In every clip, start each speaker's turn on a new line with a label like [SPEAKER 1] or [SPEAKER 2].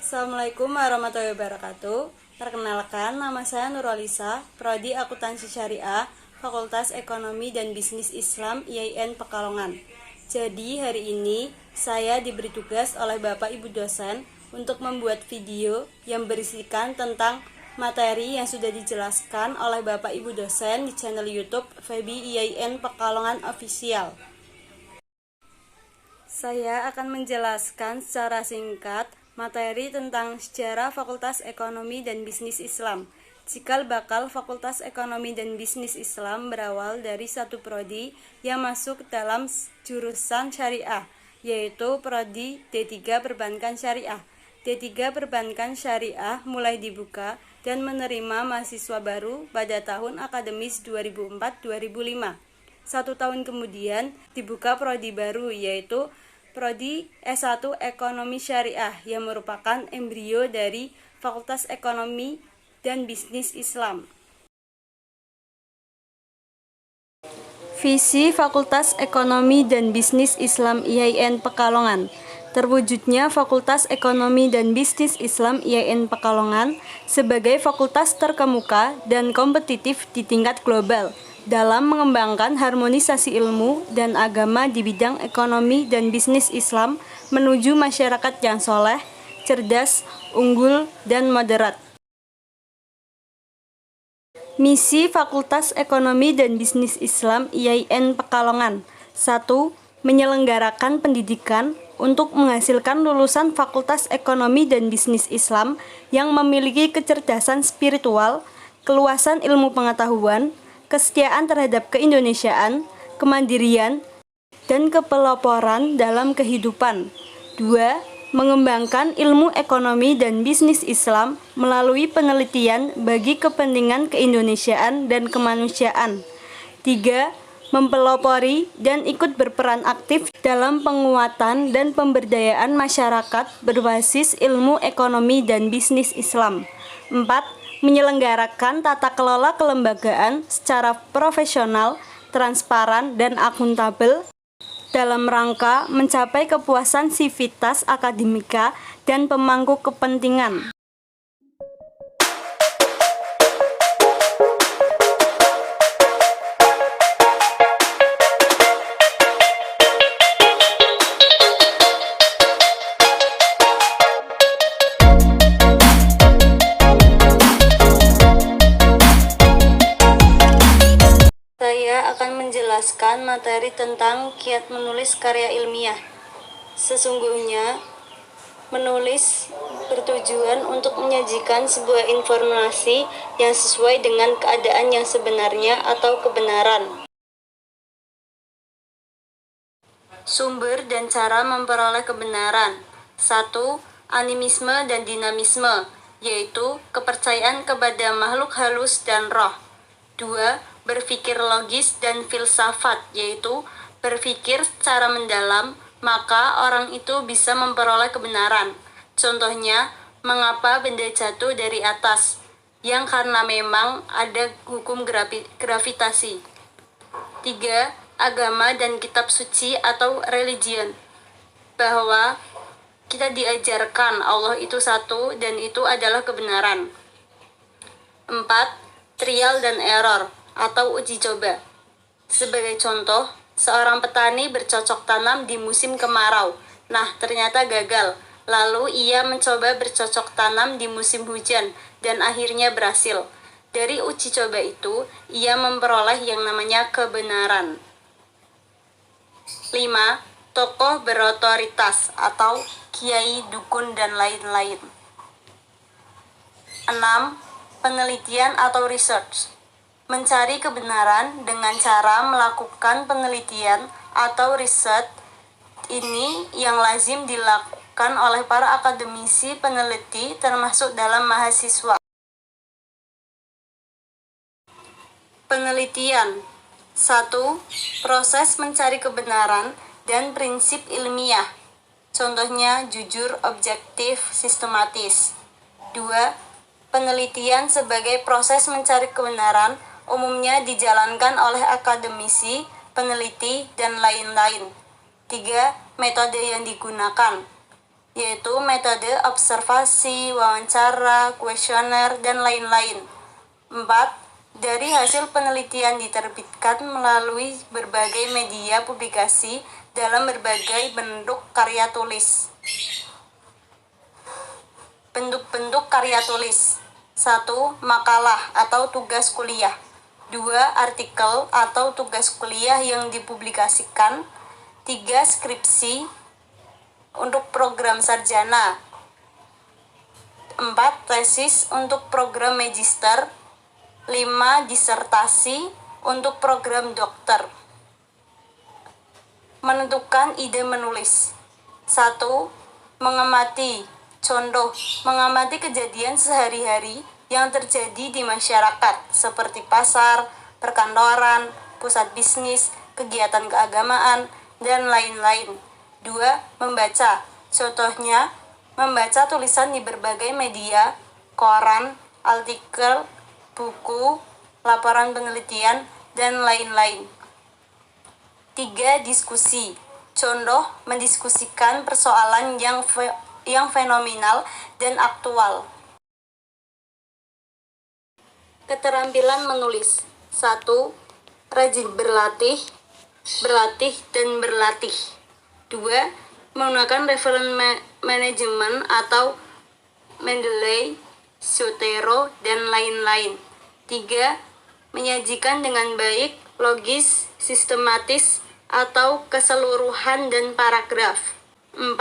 [SPEAKER 1] Assalamualaikum warahmatullahi wabarakatuh. Perkenalkan, nama saya Nuralisa, Prodi Akuntansi Syariah, Fakultas Ekonomi dan Bisnis Islam IAIN Pekalongan. Jadi hari ini saya diberi tugas oleh Bapak Ibu dosen untuk membuat video yang berisikan tentang materi yang sudah dijelaskan oleh Bapak Ibu dosen di channel YouTube Febi IAIN Pekalongan Official. Saya akan menjelaskan secara singkat materi tentang sejarah Fakultas Ekonomi dan Bisnis Islam. Cikal bakal Fakultas Ekonomi dan Bisnis Islam berawal dari satu prodi yang masuk dalam jurusan syariah, yaitu prodi D3 Perbankan Syariah. D3 Perbankan Syariah mulai dibuka dan menerima mahasiswa baru pada tahun akademis 2004-2005. Satu tahun kemudian dibuka prodi baru, yaitu Prodi S1 Ekonomi Syariah yang merupakan embrio dari Fakultas Ekonomi dan Bisnis Islam. Visi Fakultas Ekonomi dan Bisnis Islam IAIN Pekalongan. Terwujudnya Fakultas Ekonomi dan Bisnis Islam IAIN Pekalongan sebagai fakultas terkemuka dan kompetitif di tingkat global dalam mengembangkan harmonisasi ilmu dan agama di bidang ekonomi dan bisnis Islam menuju masyarakat yang soleh, cerdas, unggul, dan moderat. Misi Fakultas Ekonomi dan Bisnis Islam IAIN Pekalongan. 1. Menyelenggarakan pendidikan untuk menghasilkan lulusan Fakultas Ekonomi dan Bisnis Islam yang memiliki kecerdasan spiritual, keluasan ilmu pengetahuan, kesetiaan terhadap keindonesiaan, kemandirian, dan kepeloporan dalam kehidupan. 2. Mengembangkan ilmu ekonomi dan bisnis Islam melalui penelitian bagi kepentingan keindonesiaan dan kemanusiaan. 3. Mempelopori dan ikut berperan aktif dalam penguatan dan pemberdayaan masyarakat berbasis ilmu ekonomi dan bisnis Islam. 4. Menyelenggarakan tata kelola kelembagaan secara profesional, transparan, dan akuntabel dalam rangka mencapai kepuasan sivitas akademika dan pemangku kepentingan. Saya akan menjelaskan materi tentang kiat menulis karya ilmiah. Sesungguhnya, menulis bertujuan untuk menyajikan sebuah informasi yang sesuai dengan keadaan yang sebenarnya atau kebenaran. Sumber dan cara memperoleh kebenaran. 1. Animisme dan dinamisme, yaitu kepercayaan kepada makhluk halus dan roh. 2. Berpikir logis dan filsafat, yaitu berpikir secara mendalam, maka orang itu bisa memperoleh kebenaran. Contohnya, mengapa benda jatuh dari atas? Yang karena memang ada hukum gravitasi. 3. Agama dan kitab suci atau religion, bahwa kita diajarkan Allah itu satu dan itu adalah kebenaran. 4. Trial dan error atau uji coba. Sebagai contoh, seorang petani bercocok tanam di musim kemarau. Nah, ternyata gagal. Lalu ia mencoba bercocok tanam di musim hujan dan akhirnya berhasil. Dari uji coba itu, ia memperoleh yang namanya kebenaran. 5. Tokoh berotoritas atau kiai, dukun, dan lain-lain. 6. Penelitian atau research. Mencari kebenaran dengan cara melakukan penelitian atau riset. Ini yang lazim dilakukan oleh para akademisi peneliti termasuk dalam mahasiswa. Penelitian. 1. Proses mencari kebenaran dan prinsip ilmiah. Contohnya jujur, objektif, sistematis. 2. Penelitian sebagai proses mencari kebenaran umumnya dijalankan oleh akademisi, peneliti, dan lain-lain. 3. Metode yang digunakan. yaitu metode observasi, wawancara, kuesioner, dan lain-lain. 4. Dari hasil penelitian diterbitkan melalui berbagai media publikasi dalam berbagai bentuk karya tulis. Bentuk-bentuk karya tulis. 1. Makalah atau tugas kuliah. 2. Artikel atau tugas kuliah yang dipublikasikan. 3. Skripsi untuk program sarjana. 4. Tesis untuk program magister. 5. Disertasi untuk program dokter. Menentukan ide menulis. 1. Mengamati. Contoh, mengamati kejadian sehari-hari yang terjadi di masyarakat seperti pasar, perkantoran, pusat bisnis, kegiatan keagamaan, dan lain-lain. 2. Membaca. Contohnya, membaca tulisan di berbagai media, koran, artikel, buku, laporan penelitian, dan lain-lain. 3. Diskusi. Contoh, mendiskusikan persoalan yang fenomenal dan aktual. Keterampilan menulis. 1. Rajin berlatih dan berlatih. 2. Menggunakan reference management atau Mendeley, Zotero, dan lain-lain. 3. Menyajikan dengan baik, logis, sistematis, atau keseluruhan dan paragraf. 4.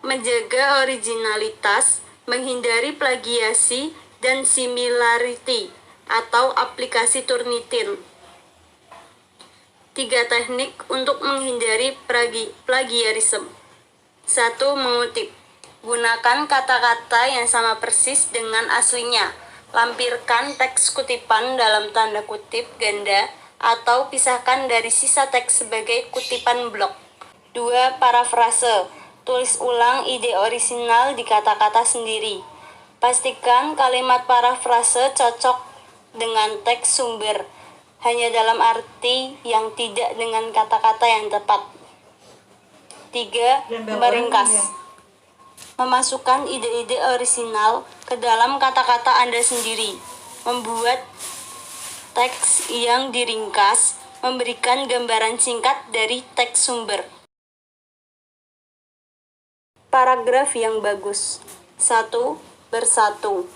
[SPEAKER 1] Menjaga originalitas, menghindari plagiasi dan similarity atau aplikasi Turnitin. 3 teknik untuk menghindari plagiarisme. 1. Mengutip. Gunakan kata-kata yang sama persis dengan aslinya. Lampirkan teks kutipan dalam tanda kutip ganda atau pisahkan dari sisa teks sebagai kutipan blok. 2. Parafrase. Tulis ulang ide orisinal di kata-kata sendiri. Pastikan kalimat parafrase cocok dengan teks sumber, hanya dalam arti yang tidak dengan kata-kata yang tepat. 3. Meringkas. Memasukkan ide-ide orisinal ke dalam kata-kata Anda sendiri. Membuat teks yang diringkas, memberikan gambaran singkat dari teks sumber. Paragraf yang bagus. 1. Bersatu,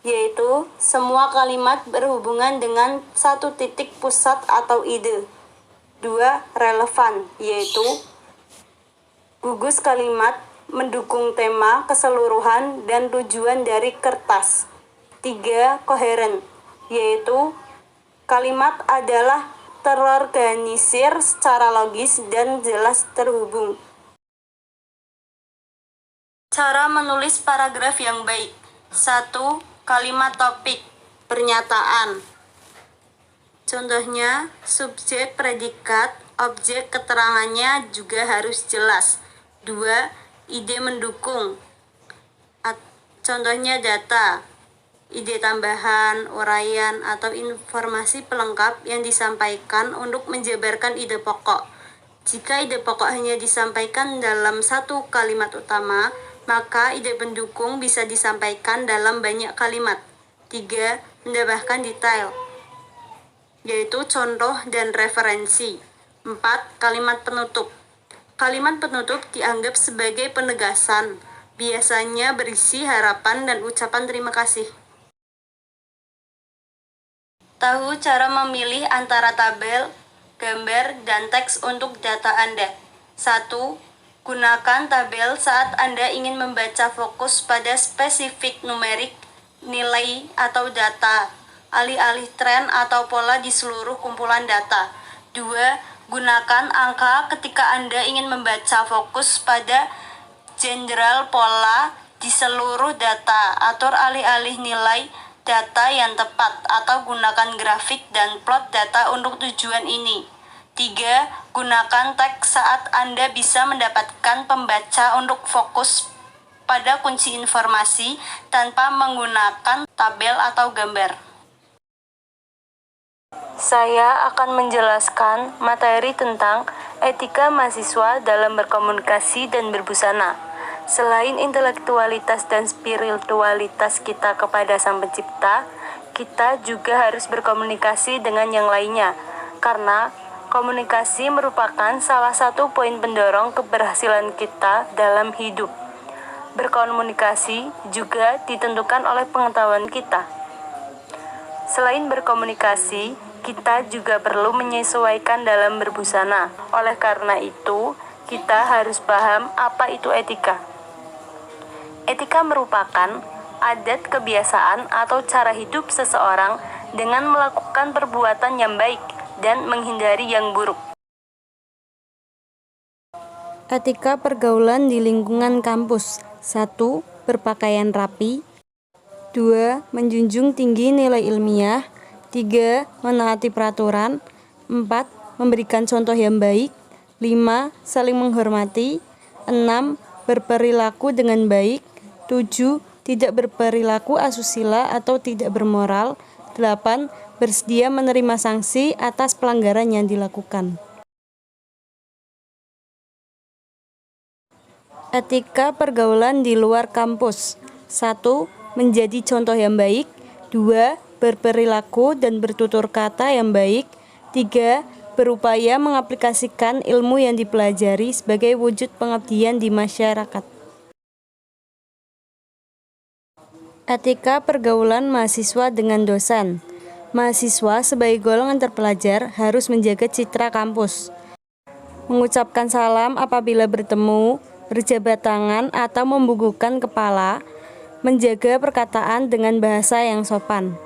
[SPEAKER 1] yaitu semua kalimat berhubungan dengan satu titik pusat atau ide. 2. Relevan, yaitu gugus kalimat mendukung tema, keseluruhan, dan tujuan dari kertas. 3. Koheren, yaitu kalimat adalah terorganisir secara logis dan jelas terhubung. Cara menulis paragraf yang baik. 1. Kalimat topik, pernyataan. Contohnya, subjek, predikat, objek, keterangannya juga harus jelas. 2. Ide mendukung. Contohnya data, ide tambahan, uraian, atau informasi pelengkap yang disampaikan untuk menjabarkan ide pokok. Jika ide pokok hanya disampaikan dalam satu kalimat utama, maka ide pendukung bisa disampaikan dalam banyak kalimat. 3. Menambahkan detail, yaitu contoh dan referensi. 4. Kalimat penutup. Kalimat penutup dianggap sebagai penegasan, biasanya berisi harapan dan ucapan terima kasih. Tahu cara memilih antara tabel, gambar, dan teks untuk data Anda. 1. Gunakan tabel saat Anda ingin membaca fokus pada spesifik numerik, nilai, atau data, alih-alih tren atau pola di seluruh kumpulan data. 2. Gunakan angka ketika Anda ingin membaca fokus pada general pola di seluruh data. Atur alih-alih nilai data yang tepat atau gunakan grafik dan plot data untuk tujuan ini. 3. Gunakan teks saat Anda bisa mendapatkan pembaca untuk fokus pada kunci informasi tanpa menggunakan tabel atau gambar. Saya akan menjelaskan materi tentang etika mahasiswa dalam berkomunikasi dan berbusana. Selain intelektualitas dan spiritualitas kita kepada Sang Pencipta, kita juga harus berkomunikasi dengan yang lainnya, karena komunikasi merupakan salah satu poin pendorong keberhasilan kita dalam hidup. Berkomunikasi juga ditentukan oleh pengetahuan kita. Selain berkomunikasi, kita juga perlu menyesuaikan dalam berbusana. Oleh karena itu, kita harus paham apa itu etika. Etika merupakan adat, kebiasaan, atau cara hidup seseorang dengan melakukan perbuatan yang baik dan menghindari yang buruk. Etika pergaulan di lingkungan kampus. 1. Berpakaian rapi. 2. Menjunjung tinggi nilai ilmiah. 3. Menaati peraturan. 4. Memberikan contoh yang baik. 5. Saling menghormati. 6. Berperilaku dengan baik. 7. Tidak berperilaku asusila atau tidak bermoral. 8. Bersedia menerima sanksi atas pelanggaran yang dilakukan. Etika pergaulan di luar kampus. 1. Menjadi contoh yang baik. 2. Berperilaku dan bertutur kata yang baik. 3. Berupaya mengaplikasikan ilmu yang dipelajari sebagai wujud pengabdian di masyarakat. Etika pergaulan mahasiswa dengan dosen. Mahasiswa sebagai golongan terpelajar harus menjaga citra kampus. Mengucapkan salam apabila bertemu, berjabat tangan atau membungkukkan kepala, menjaga perkataan dengan bahasa yang sopan.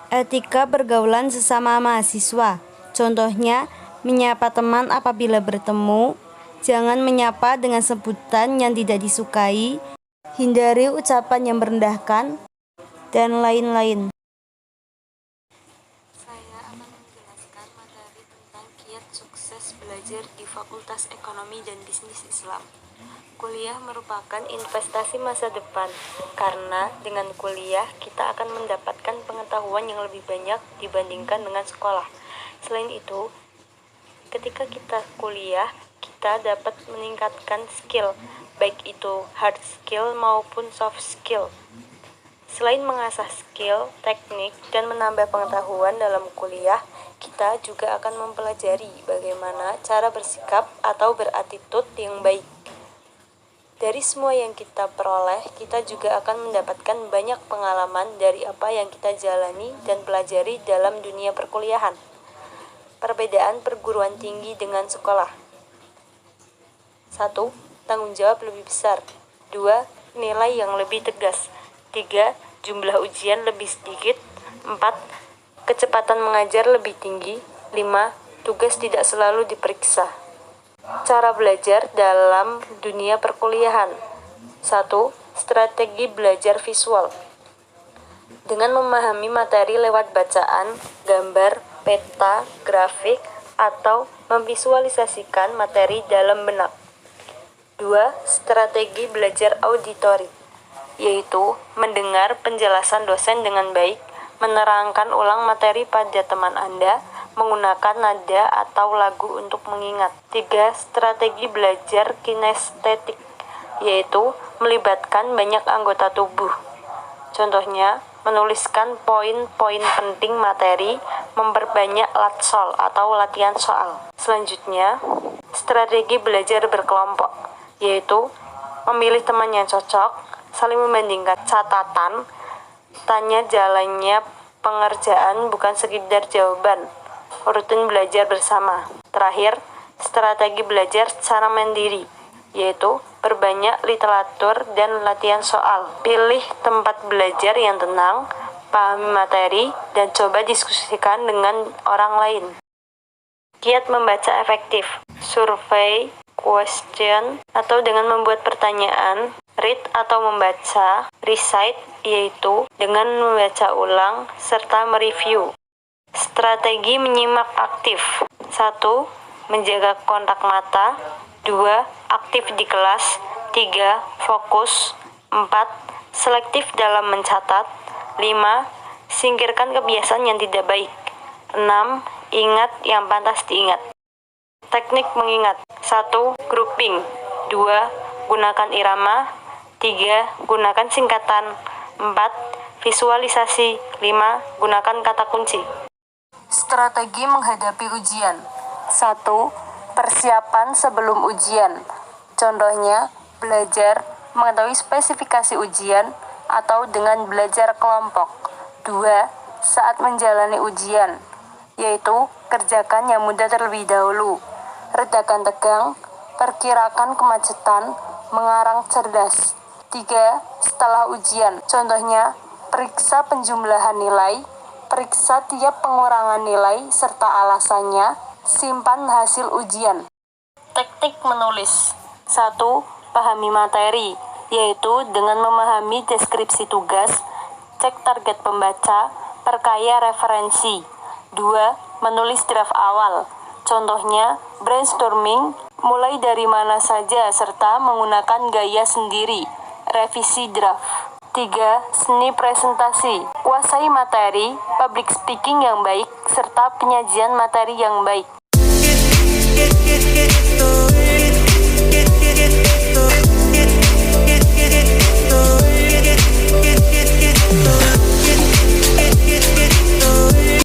[SPEAKER 1] Etika pergaulan sesama mahasiswa. Contohnya, menyapa teman apabila bertemu, jangan menyapa dengan sebutan yang tidak disukai, hindari ucapan yang merendahkan, dan lain-lain. Saya akan menjelaskan materi tentang kiat sukses belajar di Fakultas Ekonomi dan Bisnis Islam. Kuliah merupakan investasi masa depan, karena dengan kuliah kita akan mendapatkan pengetahuan yang lebih banyak dibandingkan dengan sekolah. Selain itu, ketika kita kuliah, kita dapat meningkatkan skill, baik itu hard skill maupun soft skill. Selain mengasah skill, teknik, dan menambah pengetahuan dalam kuliah, kita juga akan mempelajari bagaimana cara bersikap atau berattitude yang baik. Dari semua yang kita peroleh, kita juga akan mendapatkan banyak pengalaman dari apa yang kita jalani dan pelajari dalam dunia perkuliahan. Perbedaan perguruan tinggi dengan sekolah. 1. Tanggung jawab lebih besar. 2. Nilai yang lebih tegas. 3. Jumlah ujian lebih sedikit. 4. Kecepatan mengajar lebih tinggi. 5. Tugas tidak selalu diperiksa. Cara belajar dalam dunia perkuliahan. 1. Strategi belajar visual. Dengan memahami materi lewat bacaan, gambar, peta, grafik, atau memvisualisasikan materi dalam benak. 2. Strategi belajar auditori, yaitu mendengar penjelasan dosen dengan baik, menerangkan ulang materi pada teman Anda, menggunakan nada atau lagu untuk mengingat. 3. Strategi belajar kinestetik, yaitu melibatkan banyak anggota tubuh. Contohnya, menuliskan poin-poin penting materi, memperbanyak latsol atau latihan soal. Selanjutnya, strategi belajar berkelompok, yaitu memilih teman yang cocok, saling membandingkan catatan, tanya jalannya pengerjaan bukan sekedar jawaban, rutin belajar bersama. Terakhir, strategi belajar secara mandiri, yaitu perbanyak literatur dan latihan soal. Pilih tempat belajar yang tenang, pahami materi, dan coba diskusikan dengan orang lain. Kiat membaca efektif. Survei, question, atau dengan membuat pertanyaan. Read atau membaca. Recite, yaitu dengan membaca ulang serta mereview. Strategi menyimak aktif. 1. Menjaga kontak mata. 2. Aktif di kelas. 3. Fokus. 4. Selektif dalam mencatat. 5. Singkirkan kebiasaan yang tidak baik. 6. Ingat yang pantas diingat. Teknik mengingat. 1. Grouping. 2. Gunakan irama. 3. Gunakan singkatan. 4. Visualisasi. 5. Gunakan kata kunci. Strategi menghadapi ujian. 1. Persiapan sebelum ujian. Contohnya, belajar mengetahui spesifikasi ujian atau dengan belajar kelompok. 2. Saat menjalani ujian, yaitu kerjakan yang mudah terlebih dahulu. Redakan tegang, perkirakan kemacetan, mengarang cerdas. 3. Setelah ujian, contohnya, periksa penjumlahan nilai, periksa tiap pengurangan nilai serta alasannya, simpan hasil ujian. Teknik menulis. 1. Pahami materi, yaitu dengan memahami deskripsi tugas, cek target pembaca, perkaya referensi. 2. Menulis draft awal. Contohnya, brainstorming, mulai dari mana saja serta menggunakan gaya sendiri. Revisi draft. 3. Seni presentasi. Kuasai materi, public speaking yang baik, serta penyajian materi yang baik.